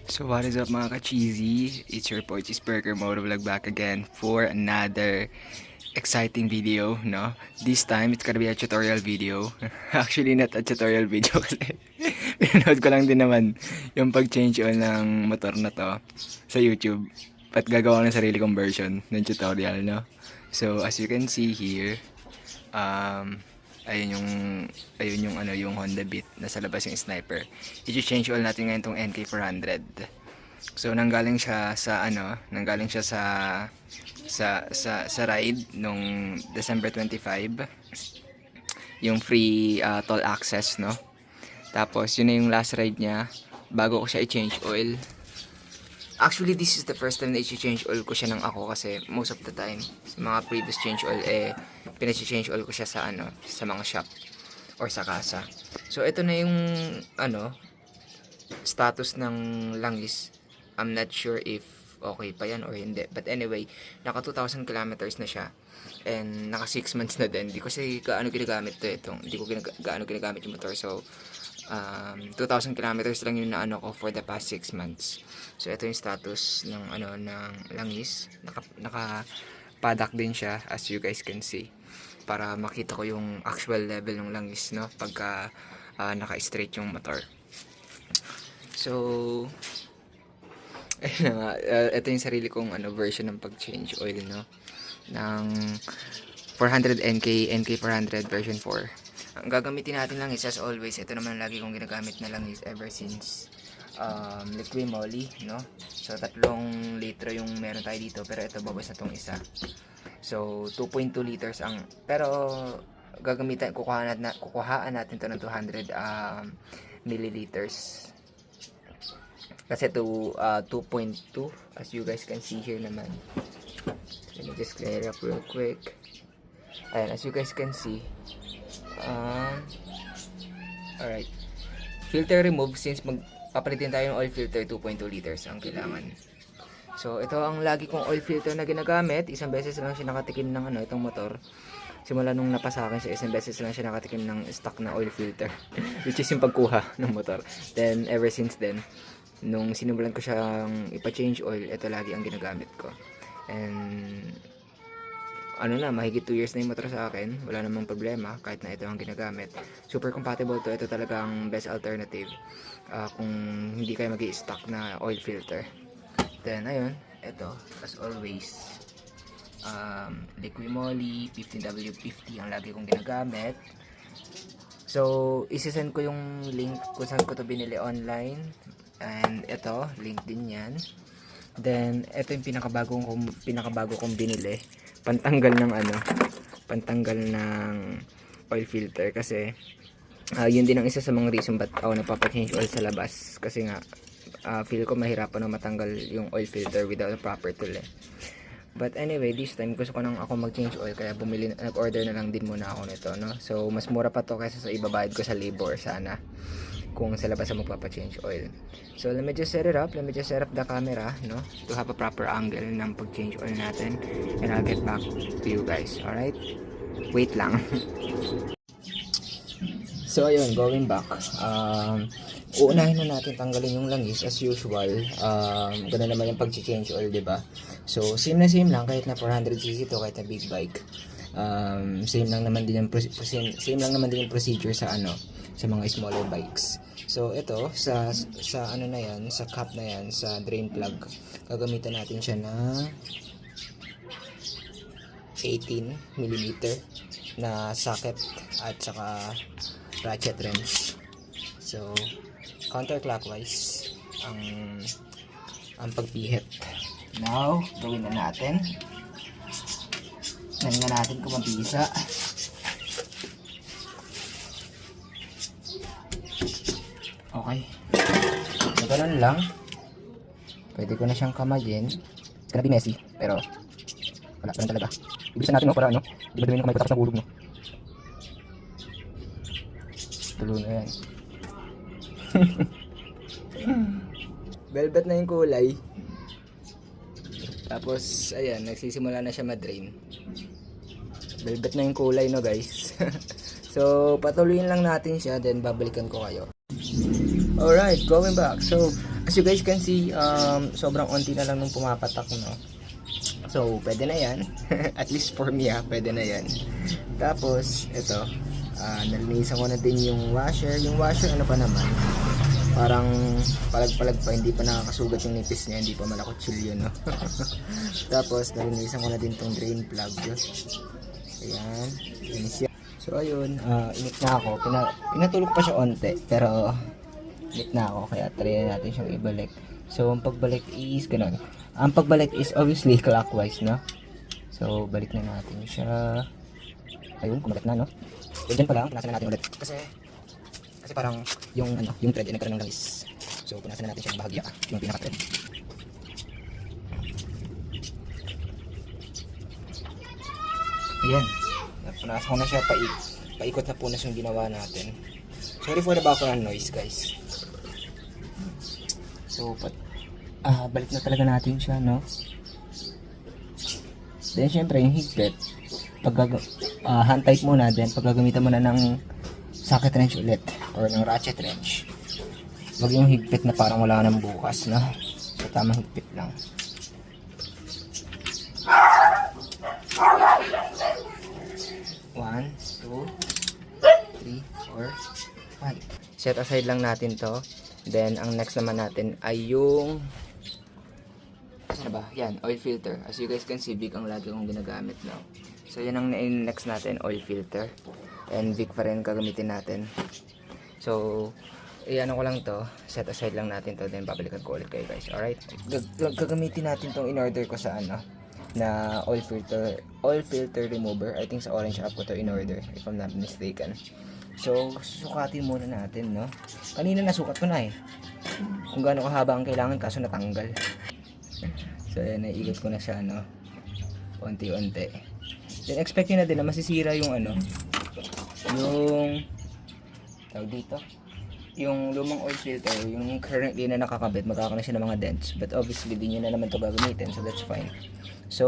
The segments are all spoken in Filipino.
So what is up mga ka-cheesy? It's your boy Cheeseburger Moto Vlog back again for another exciting video, no? This time, it's gonna be a tutorial video. Actually, not a tutorial video kasi pinanood ko lang din naman yung pag-change oil ng motor na to sa YouTube. At gagawa ko ng sarili kong version ng tutorial, no? So, as you can see here, um, ayun yung Honda Beat, nasa labas yung sniper. I-change oil natin ngayon tong NK400. So nanggaling siya sa ride nung December 25, yung free toll access, no. Tapos yun na yung last ride niya bago ko siya i-change oil. Actually, this is the first time na i-change oil ko siya ng ako kasi most of the time sa mga previous change oil pina-change oil ko siya sa sa mga shop or sa kasa. So ito na yung status ng langis. I'm not sure if okay pa yan or hindi. But anyway, naka 2,000 kilometers na siya. And naka 6 months na din. Hindi ko kasi gaano ginagamit to. Hindi ko gaano ginagamit yung motor. So, 2,000 kilometers lang yung naano ko for the past 6 months. So, ito yung status ng ng langis. Naka-paddock din siya as you guys can see. Para makita ko yung actual level ng langis, no? Pagka naka-straight yung motor. So, ayun na nga, ito yung sarili kong version ng pag-change oil, no? Ng 400 NK400 version 4. Ang gagamitin natin lang is as always, ito naman lagi kong ginagamit na lang is ever since Liqui Moly, no? So 3 litro yung meron tayo dito, pero ito babas na tong isa. So 2.2 liters ang, pero kukuhaan natin to ng 200 milliliters. Kasi to 2.2 as you guys can see here naman. Let me just clear it up real quick. Ayan, as you guys can see. Alright. Filter remove, since magpapalitin tayo ng oil filter, 2.2 liters ang kailangan. So ito ang lagi kong oil filter na ginagamit. Isang beses lang siya nakatikim ng itong motor. Simula nung napasa akin siya, isang beses lang siya nakatikim ng stock na oil filter. Which is yung pagkuha ng motor. Then ever since then, nung sinubulan ko siyang ipa-change oil, ito lagi ang ginagamit ko. And mahigit 2 years na yung motor sa akin. Wala namang problema kahit na ito ang ginagamit. Super compatible to. Ito talaga ang best alternative kung hindi kayo mag-i-stock na oil filter. Then ayun, ito as always, Liqui Moly 15W50 ang lagi kong ginagamit. So isisend ko yung link kung saan ko to binili online. And ito, link din yan. Then ito yung pinakabago kong binili, pantanggal ng oil filter, kasi yun din ang isa sa mga reason ba't ako nagpapa-change oil sa labas, kasi nga feel ko mahirapan na matanggal yung oil filter without a proper tool But anyway, this time gusto ko nang ako mag-change oil, kaya nag-order na lang din muna ako nito, no? So mas mura pa to kaysa sa ibabayad ko sa labor sana kung sa labas ako magpapa-change oil. So let me just set it up. Let me just set up the camera, no, to have a proper angle ng pag-change oil natin, and I'll get back to you guys. Alright? Wait lang. So ayun, going back. Uunahin na natin tanggalin yung langis as usual. Ganun naman yung pag-change oil, diba? So same lang kahit na 400cc to, kahit na big bike. Same lang naman din yung procedure sa sa mga smaller bikes. So ito sa na yan, sa cap na yan, sa drain plug, gagamitan natin siya na 18mm na socket at saka ratchet wrench. So counterclockwise ang pagpihit. Now gawin na natin. Tingnan natin kung mabisa. Okay. So, ganun lang. Pwede ko na siyang kamayin. It's gonna be messy, pero wala pa rin talaga. Ibisan natin, no, para di ba dumin na kamay ko tapos nahulog, no. Tulo na yan. Velvet na yung kulay. Tapos, ayan, nagsisimula na siya ma-drain. Velvet na yung kulay, no, guys. So, patuloyin lang natin siya, then babalikan ko kayo. Alright, going back. So, As you guys can see, sobrang onti na lang nung pumapatak, no? So, pwede na yan. At least for me, pwede na yan. Tapos, ito, nalinisan ko na din yung washer. Yung washer, ano pa naman, parang palag-palag pa, hindi pa nakakasugat yung nipis niya, hindi pa malakotsilyo, no? Tapos, nalinisan ko na din tong drain plug. Ayan, linis yan. So, ayun, init na ako. Pinatulog pa siya onte, pero init na ako, kaya try natin siyang ibalik. So, ang pagbalik is ganun. Ang pagbalik is obviously clockwise, no? So, balik na natin siya. Ayun, kumalik na, no? So, dyan pa lang, punasan na natin ulit. Kasi parang yung thread ay nagkaroon ng langis. So, punasan na natin siya ng bahagya, yung pinaka-thread. Ayan. Punasan ko na siya, paikot na punas yung ginawa natin. Sorry for the background noise, guys. So, balik na talaga natin siya, no? Then, syempre, yung higpit, hand tight muna, then pag gagamitan mo na ng socket wrench ulit, or ng ratchet wrench, wag yung higpit na parang wala nang bukas, no? So, tamang higpit lang. One, two, 3, 4, 5. Set aside lang natin to. Then, ang next naman natin ay yung ano ba? Yan, oil filter. As you guys can see, Vic ang lagi kong ginagamit now. So, yan ang next natin, oil filter. And Vic pa rin gagamitin natin. So, ano ko lang to, set aside lang natin to, then babalikan ko ulit kayo guys. Alright? Gagamitin natin tong in-order ko sa na oil filter remover. I think sa Orange app ko to in-order, if I'm not mistaken. So, susukatin muna natin, no? Kanina nasukat ko na kung gaano kahaba ang kailangan, kaso natanggal. So, ayan, naiikot ko na siya, no? Unti-unti. Then, expect nyo na din na masisira yung yung tawag dito, yung lumang oil filter, yung currently na nakakabit, magkakaroon na siya ng mga dents. But obviously, di nyo na naman ito gagamitin, so that's fine. So,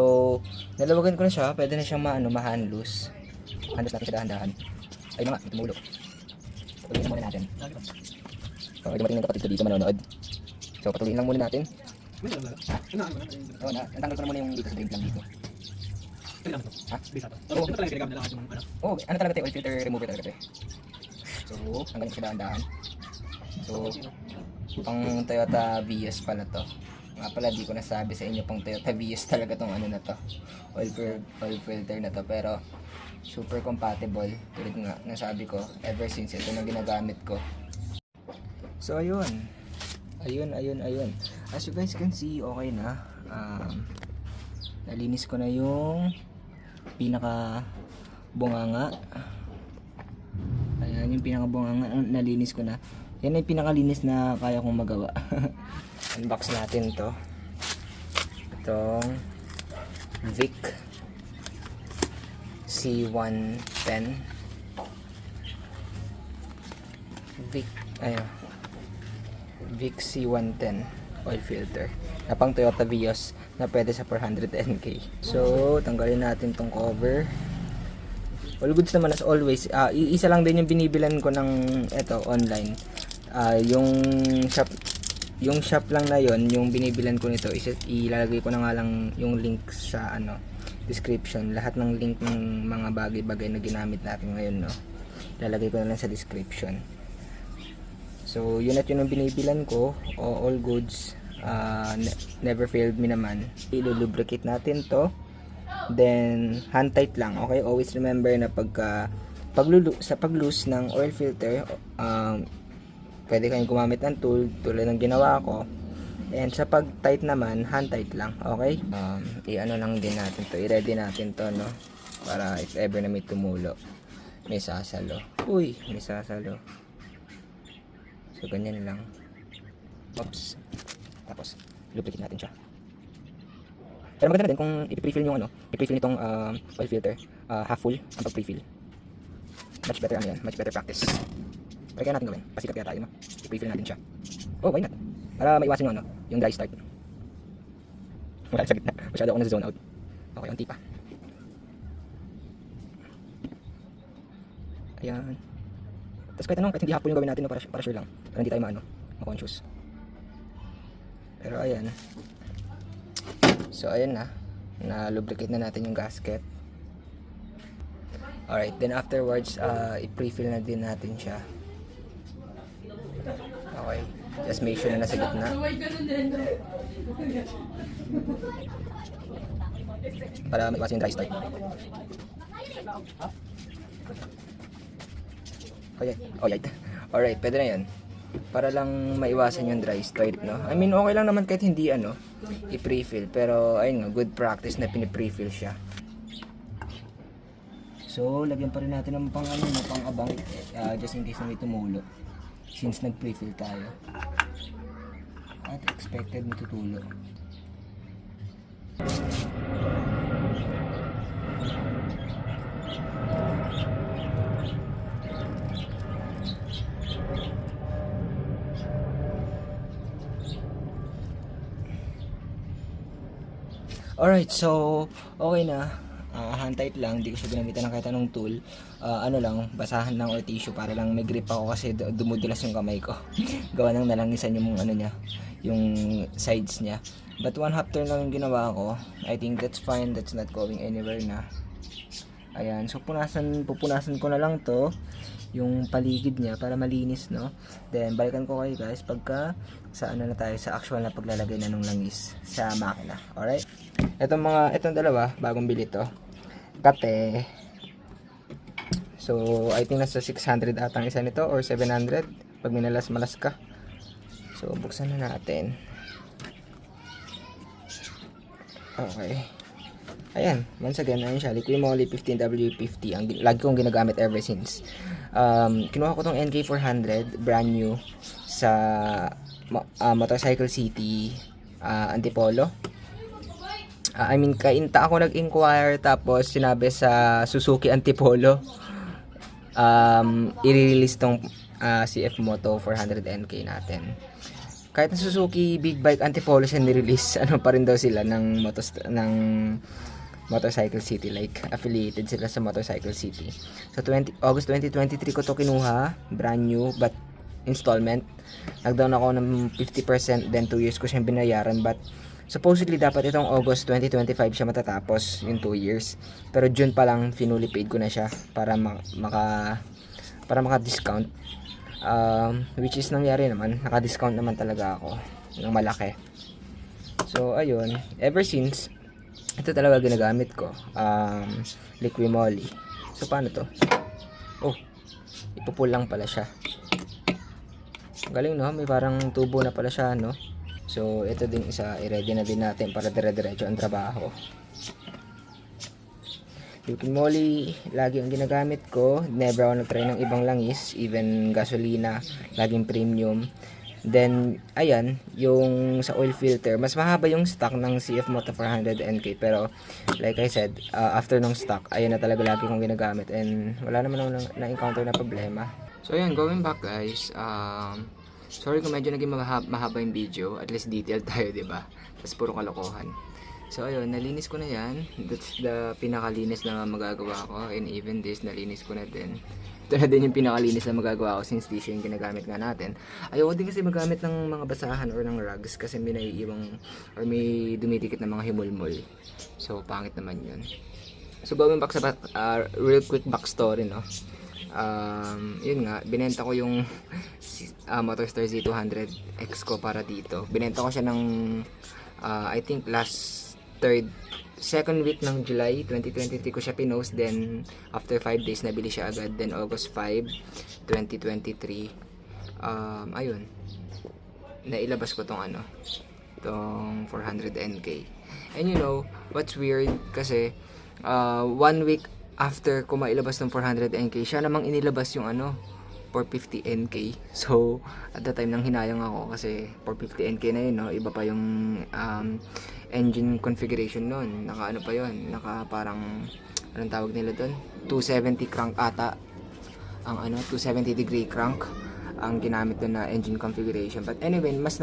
nalawagan ko na siya, pwede na siyang ma-hand loose. Hand loose natin siya dahan-dahan. Ay mga, tumulo. Patuloyin muna natin. So, may dumating ng kapatid ko dito manonood. So, patuloyin lang muna natin. Oo, natanggal ko na muna yung dito sa drain plug dito. Ha? Oo, ano talaga tayo, oil filter remover talaga tayo. So, tanggalin ko siya dahan-dahan. So, pang Toyota Vios pala to. Nga pala, di ko nasabi sa inyo, pang Toyota Vios talaga tong na to. Oil filter na to, pero super compatible. Tulad nga, nasabi ko, ever since ito na ginagamit ko. So, ayun. Ayun. As you guys can see, okay na. Nalinis ko na yung pinaka bunganga. Ayan, yung pinaka bunganga, nalinis ko na. Yan yung pinakalinis na kaya kong magawa. Unbox natin to. Itong Vic C110. Vic C110 oil filter na pang Toyota Vios na pwede sa 410k. So, tanggalin natin tong cover. All goods naman as always. Isa lang din yung binibilan ko ng online. Yung shop lang na yon, yung binibilan ko nito, ilalagay ko na nga lang yung link sa description. Lahat ng link ng mga bagay-bagay na ginamit natin ngayon, no, ilalagay ko na lang sa description. So, yun at yun ang binibilan ko. All goods. Never failed me naman. Ilulubricate natin to. Then, hand tight lang. Okay? Always remember na sa pag-loose ng oil filter, pwede kayong gumamit ng tool tulad ng ginawa ko. And sa pag-tight naman, hand tight lang. Okay? I-ano lang din natin to. I-ready natin to, no? Para if ever na may tumulo, may sasalo. Uy, may sasalo. So, ganyan lang. Oops. Tapos, lubricate natin siya. Pero maganda din kung i-prefill yung i-prefill nitong oil filter, half full ang pag-prefill. Much better yan, much better practice. Pero kaya natin gawin, pasikat kaya tayo, no? I-prefill natin siya. Oh, why not? Para maiwasan yung yung dry start. Wala sa gitna, masyado ako na-zone out. Okay, unti pa. Ayan. Tapos kahit hindi half full yung gawin natin, no, para sure lang. Para hindi tayo ma-conscious. Pero ayan. So ayan na lubricate na natin yung gasket. Alright, then afterwards i-pre-fill na din natin siya. Okay, just make sure na nasa gitna para maiwasan yung dry start. Alright, pwede na yan. Para lang maiwasan yung dry start, no? I mean, okay lang naman kahit hindi i-pre-fill. Pero, ayun nga, good practice na pini-pre-fill siya. So, lagyan pa rin natin ng pang-abang, just in case na may tumulo. Since nag-pre-fill tayo. At expected matutulo. Alright, so okay na. Hand tight lang, hindi ko siya ginamitan ng kahit anong tool. Basahan lang or tissue para lang may grip ako kasi dumudulas yung kamay ko. Gawa nang nalangisan yung niya, yung sides niya. But 1/2 turn lang yung ginawa ko. I think that's fine, that's not going anywhere na. Ayan, so pupunasan ko na lang to, yung paligid niya para malinis, no? Then balikan ko kayo guys pagka na tayo sa actual na paglalagay na ng langis sa makina. Alright? Itong dalawa, bagong bili to. Kate. So, I think nasa 600 atang isa nito or 700 pag minalas-malas ka. So, buksan na natin. Okay. Ayan, once again, ayun siya, Liquimoli 15W50, ang lagi kong ginagamit ever since. Kinuha ko tong NK400, brand new, sa Motorcycle City Antipolo. Kainta ako nag-inquire, tapos sinabi sa Suzuki Antipolo, i-release tong CF Moto 400NK natin. Kahit na Suzuki Big Bike Antipolo siya ni-release, pa rin daw sila ng Motorcycle City, like affiliated sila sa Motorcycle City. So August 2023 ko to kinuha, brand new but installment. Nagdown ako ng 50%, then 2 years ko siyang binayaran, but supposedly dapat itong August 2025 siya matatapos yung 2 years. Pero June pa lang finally paid ko na siya para maka-discount. Which is nangyari naman, naka-discount naman talaga ako ng malaki. So ayun, ever since ito talaga ginagamit ko, Liquimoli. So paano to? Oh, ipupul lang pala siya. Galing, no? May parang tubo na pala siya, no? So ito din isa, i-ready na din natin para dire-diretso ang trabaho. Liquimoli lagi ang ginagamit ko. Never ako nag-try ng ibang langis, even gasolina, laging premium. Then, ayan, yung sa oil filter, mas mahaba yung stock ng CF Moto 400 NK. Pero, like I said, after ng stock, ayan na talaga lagi kong ginagamit. And, wala naman ako na-encounter na problema. So, ayan, going back guys, sorry kung medyo naging mahaba yung video. At least detailed tayo, diba? Tapos puro kalokohan. So, ayun, nalinis ko na yan. That's the pinakalinis na magagawa ko. And even this, nalinis ko na din. Ito na din yung pinakalinis na magagawa ko since tissue yung ginagamit nga natin. Ayoko din kasi magamit ng mga basahan or ng rugs kasi may naiiwang or may dumidikit na mga himulmol. So, pangit naman yun. So, going back sa real quick backstory, no? Yun nga, binenta ko yung Motorstar Z200X ko para dito. Binenta ko siya ng I think second week ng July 2023 ko siya pinost. Then after 5 days nabili siya agad. Then August 5, 2023 ayun, nailabas ko tong tong 400NK. And you know what's weird, kasi 1 week after ko mailabas ng 400NK, siya namang inilabas yung 450NK. So at the time nang hinayang ako kasi 450NK na yun, no? Iba pa yung engine configuration nun. Naka pa yun, naka parang anong tawag nila doon, 270 crank ata ang 270 degree crank ang ginamit doon na engine configuration. But anyway, mas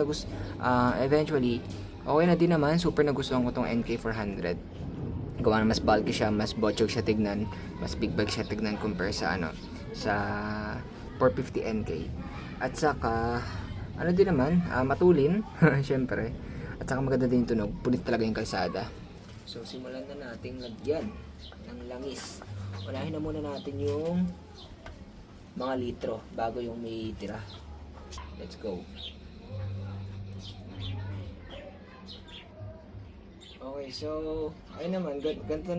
eventually okay na din naman. Super nagustuhan ko tong NK400. Gawa na mas bulky siya, mas bochog siya tignan, mas big bag siya tignan compare sa sa 450NK. At saka din naman, matulin syempre. At saka maganda din yung tunog. Punit talaga yung kalsada. So, simulan na nating lagyan ng langis. Unahin na muna natin yung mga litro bago yung may tira. Let's go. Okay, so ayun naman, ganito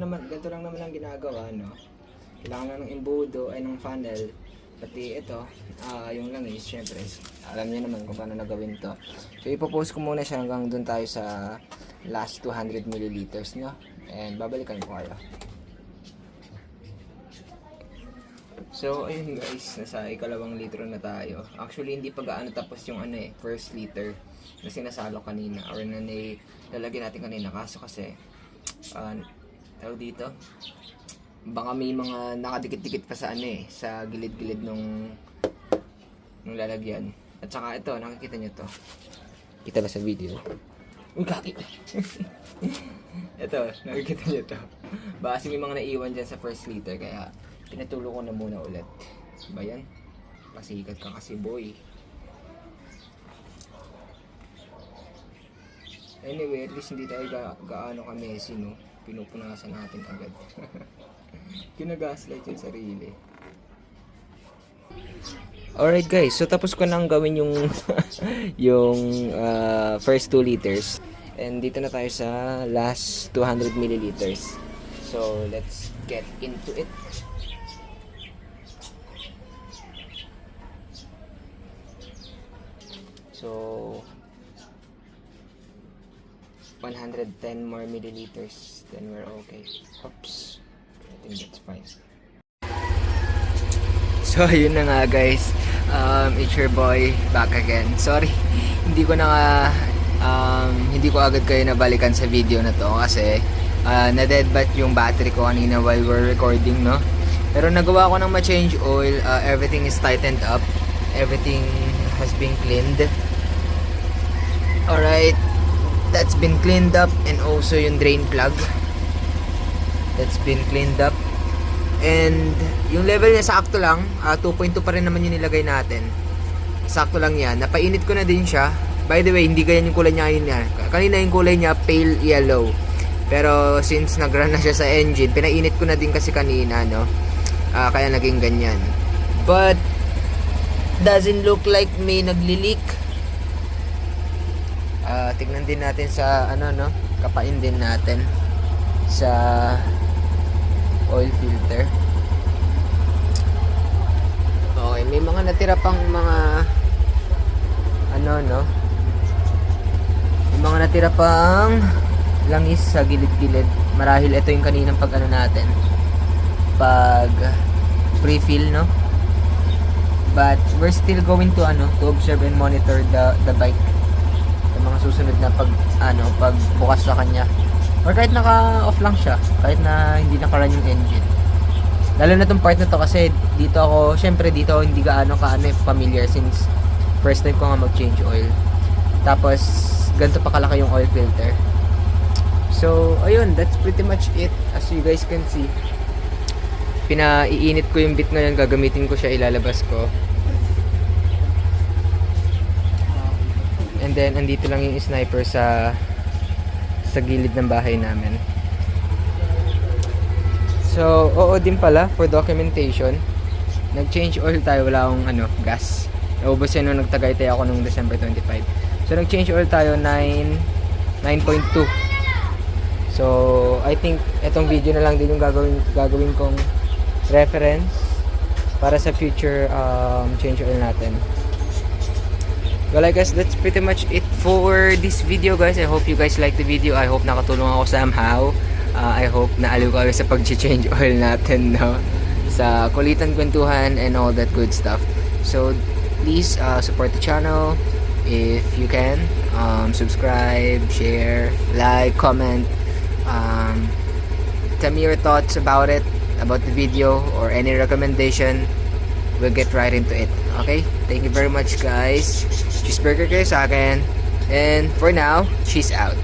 lang naman ang ginagawa, no? Kailangan na ng embudo ay ng funnel. Pati ito, yung langis, syempre. Alam niyo naman kung paano nagawin to. So ipopost ko muna siya hanggang dun tayo sa last 200 milliliters, no? And babalikan ko kayo. So, ayun guys, nasa ikalawang litro na tayo. Actually, hindi pa gaano tapos yung first liter na sinasalo kanina or na lalagyan natin kanina. Kaso kasi, tawag dito, baka may mga nakadikit-dikit pa sa sa gilid-gilid nung lalagyan. At saka ito, nakikita nyo to. Kita ba sa video? Uy, kaki! Ito, nakikita nyo to. Baka kasi may mga naiwan dyan sa first liter, kaya pinatulo ko na muna ulit. Ba yan? Pasikat ka kasi, boy. Anyway, at least hindi tayo gaano ka-messy, no? Pinupunasan natin agad. Kinagaslight yung sarili. Alright guys, so tapos ko nang gawin yung yung first 2 liters. And dito na tayo sa last 200 milliliters. So, let's get into it. So, 110 more milliliters, then we're okay. Oops, I think that's fine. So, yun na nga guys. It's your boy back again. Sorry, hindi ko agad kayo nabalikan sa video na to kasi na-deadbat yung battery ko kanina while we're recording, no? Pero nagawa ko ng ma-change oil. Everything is tightened up. Everything has been cleaned. Alright, that's been cleaned up, and also yung drain plug that's been cleaned up, and yung level niya sakto lang. 2.2 pa rin naman yung nilagay natin, sakto lang yan. Napainit ko na din siya, by the way. Hindi ganyan yung kulay niya kanina. Yung kulay niya pale yellow, pero since nag-run na siya sa engine, pinainit ko na din kasi kanina, no? Kaya naging ganyan, but doesn't look like may nagli-leak. Tignan din natin sa kapain din natin sa oil filter. Okay, may mga natira pang mga may mga natira pang langis sa gilid-gilid. Marahil ito yung kaninang pag pre-fill, no? But we're still going to observe and monitor the bike. Yung mga susunod na pag bukas sa kanya, or kahit naka-off lang siya, kahit na hindi naka-run yung engine. Lalo na tong part na to kasi dito ako hindi gaano familiar since first time ko nga mag-change oil. Tapos ganito pa kalaki yung oil filter. So ayun, that's pretty much it. As you guys can see, pinaiinit ko yung bit ngayon, gagamitin ko siya, ilalabas ko. And then andito lang yung sniper sa gilid ng bahay namin. So, oo din pala, for documentation, nag-change oil tayo, wala akong gas. Naubos yan nung nagtagaytay ako nung December 25. So, nag-change oil tayo 9.2. So, I think etong video na lang din yung gagawin kong reference para sa future change oil natin. Well, I guess that's pretty much it for this video, guys. I hope you guys like the video. I hope nakatulong ako somehow. I hope naaliw kayo sa pag-change oil natin, no? Sa kulitan, kwentuhan, and all that good stuff. So, please support the channel if you can. Subscribe, share, like, comment. Tell me your thoughts about it, about the video, or any recommendation. We'll get right into it. Okay? Thank you very much, guys. Cheeseburger kayo sa akin. And for now, cheese out.